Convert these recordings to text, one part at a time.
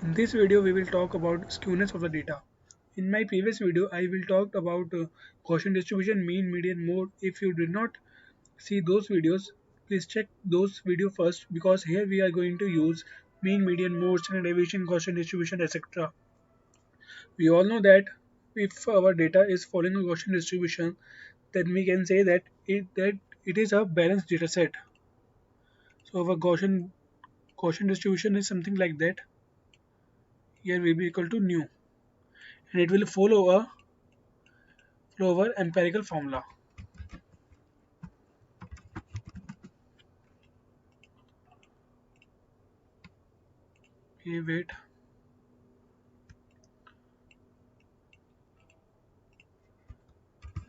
In this video, we will talk about skewness of the data. In my previous video, I will talk about Gaussian distribution, mean, median, mode. If you did not see those videos, please check those video first because here we are going to use mean, median, mode, standard deviation, Gaussian distribution, etc. We all know that if our data is following a Gaussian distribution, then we can say that it is a balanced data set. So our Gaussian distribution is something like that. Here will be equal to nu, and it will follow our empirical formula. Okay, wait.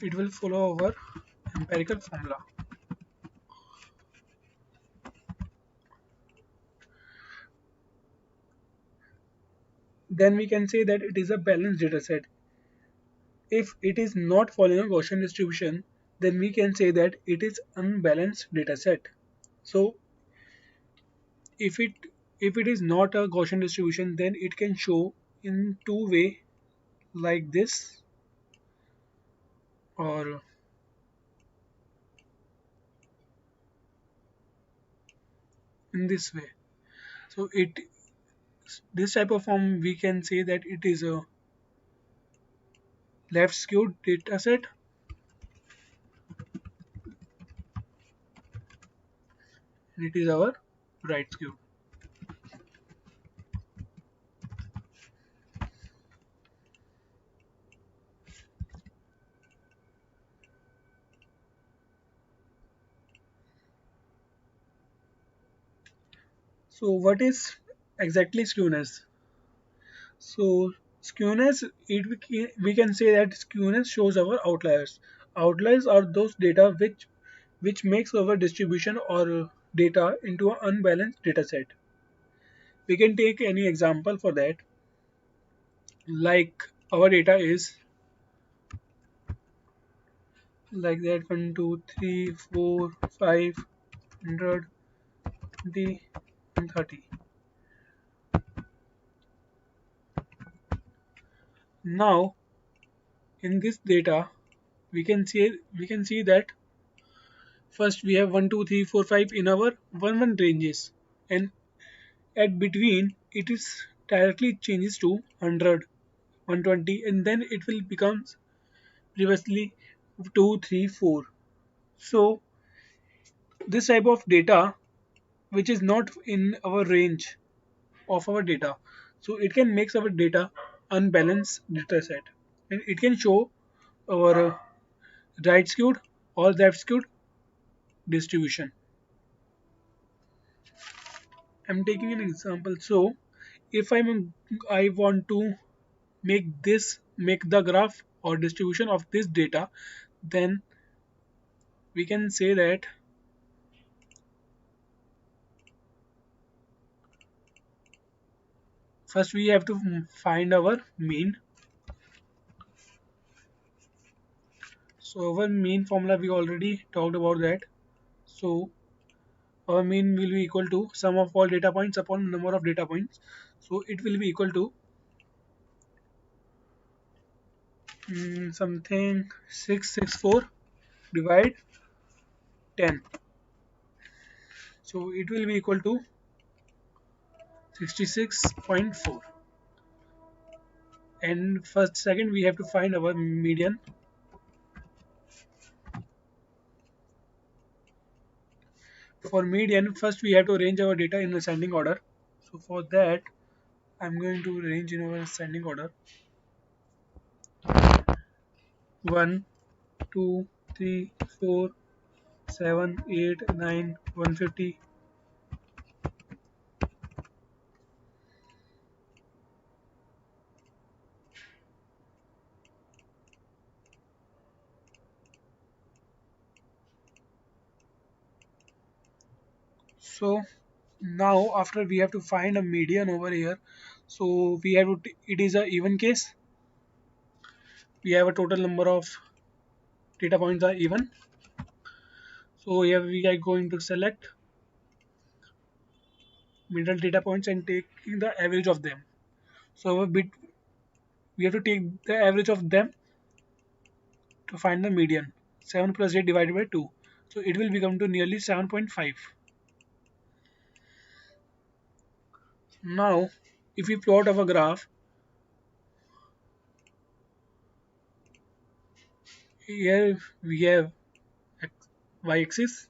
It will follow our empirical formula. Then we can say that it is a balanced data set. If it is not following a Gaussian distribution, then we can say that it is unbalanced data set. So if it if it is not a Gaussian distribution, then it can show in two way like this or in this way. So it this type of form we can say that it is a left skewed data set, and it is our right skewed. So what is exactly skewness? So skewness, we can say that skewness shows our outliers. Outliers are those data which makes our distribution or data into an unbalanced data set. We can take any example for that. Like our data is like that 1, 2, 3, 4, 5, 100, 20, and 30. Now in this data we can see that first we have 1, 2, 3, 4, 5 in our 1 ranges, and at between it is directly changes to 100, 120, and then it will become previously 2, 3, 4. So this type of data which is not in our range of our data, so it can make our data unbalanced data set, and it can show our right skewed or left skewed distribution. I'm taking an example. So if I want to make the graph or distribution of this data, then we can say that first we have to find our mean. So our mean formula we already talked about that. So our mean will be equal to sum of all data points upon number of data points. So it will be equal to something 664 divide 10. So it will be equal to 66.4. And first second we have to find our median. For median, first we have to arrange our data in ascending order. So for that, I'm going to arrange in our ascending order. 1, 2, 3, 4, 7, 8, 9, 150. So now after we have to find a median over here. So we have to, it is a even case. We have a total number of data points are even. So here we are going to select middle data points and taking the average of them. So our bit we have to take the average of them to find the median. 7 plus 8 divided by 2. So it will become to nearly 7.5. Now, if we plot our graph, here we have y-axis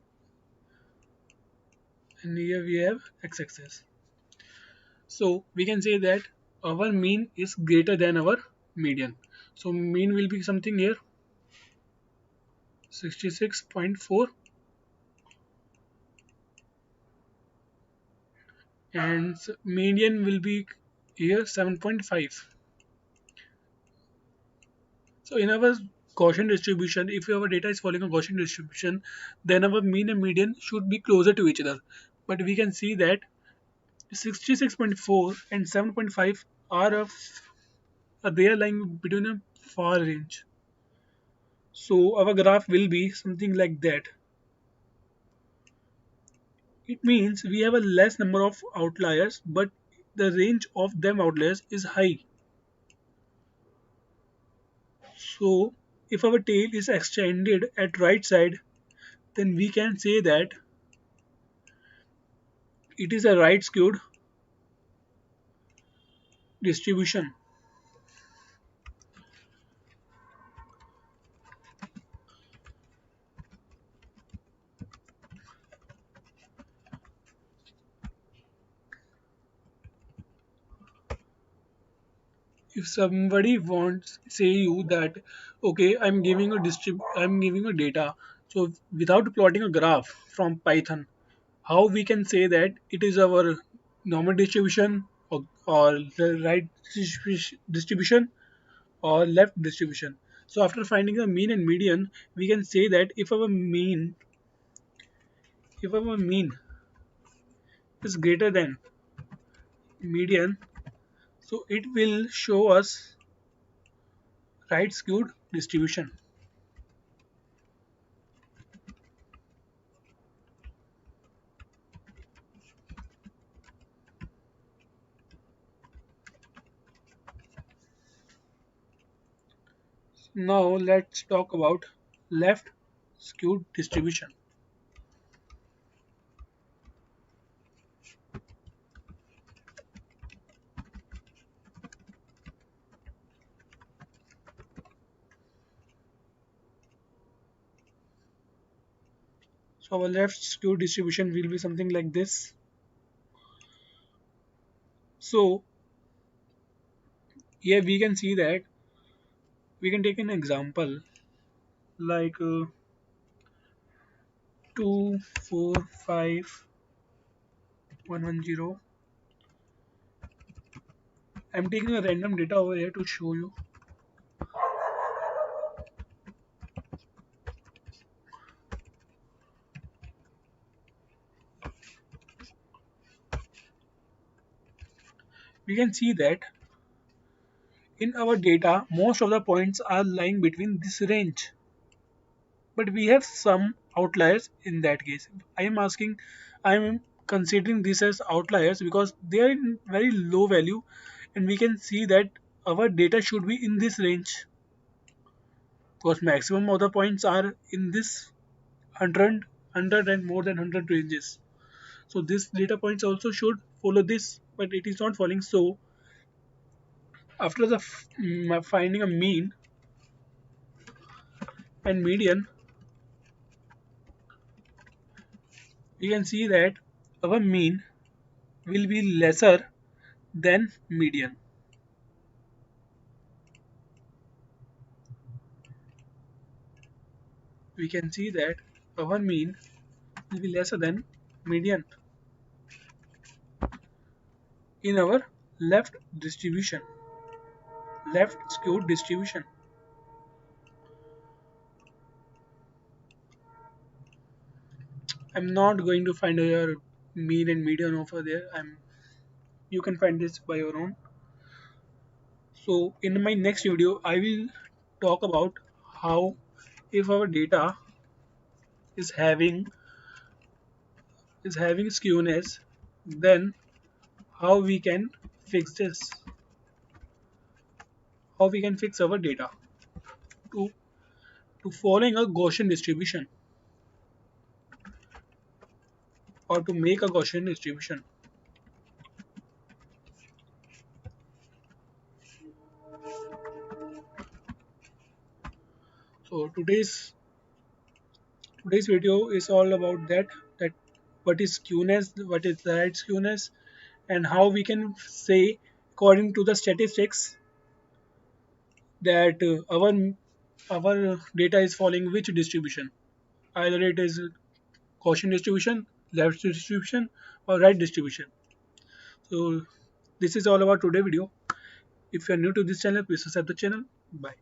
and here we have x-axis. So we can say that our mean is greater than our median. So mean will be something here 66.4 and median will be here 7.5. So in our Gaussian distribution, if our data is following a Gaussian distribution, then our mean and median should be closer to each other. But we can see that 66.4 and 7.5 they are lying between a far range. So our graph will be something like that. It means we have a less number of outliers, but the range of them outliers is high. So if our tail is extended at right side, then we can say that it is a right skewed distribution. If somebody wants say you that okay, I'm giving a data, so without plotting a graph from Python, how we can say that it is our normal distribution, or the right distribution or left distribution. So after finding the mean and median, we can say that if our mean is greater than median, so it will show us right skewed distribution. Now let's talk about left skewed distribution. So our left skewed distribution will be something like this. So here we can see that we can take an example like 2, 4, 5, 110. I'm taking a random data over here to show you. We can see that in our data, most of the points are lying between this range. But we have some outliers in that case. I am considering this as outliers because they are in very low value, and we can see that our data should be in this range because maximum of the points are in this 100 and more than 100 ranges. So this data points also should follow this, but it is not following. So after finding a mean and median, we can see that our mean will be lesser than median. We can see that our mean will be lesser than median in our left distribution, left skewed distribution. I'm not going to find your mean and median over there. You can find this by your own. So in my next video, I will talk about how if our data is having skewness, then how we can fix this. how we can fix our data to following a Gaussian distribution or to make a Gaussian distribution. So today's video is all about that what is skewness, what is the right skewness, and how we can say according to the statistics that our data is following which distribution. Either it is Gaussian distribution, left distribution, or right distribution. So this is all about today video. If you are new to this channel, please subscribe the channel. Bye.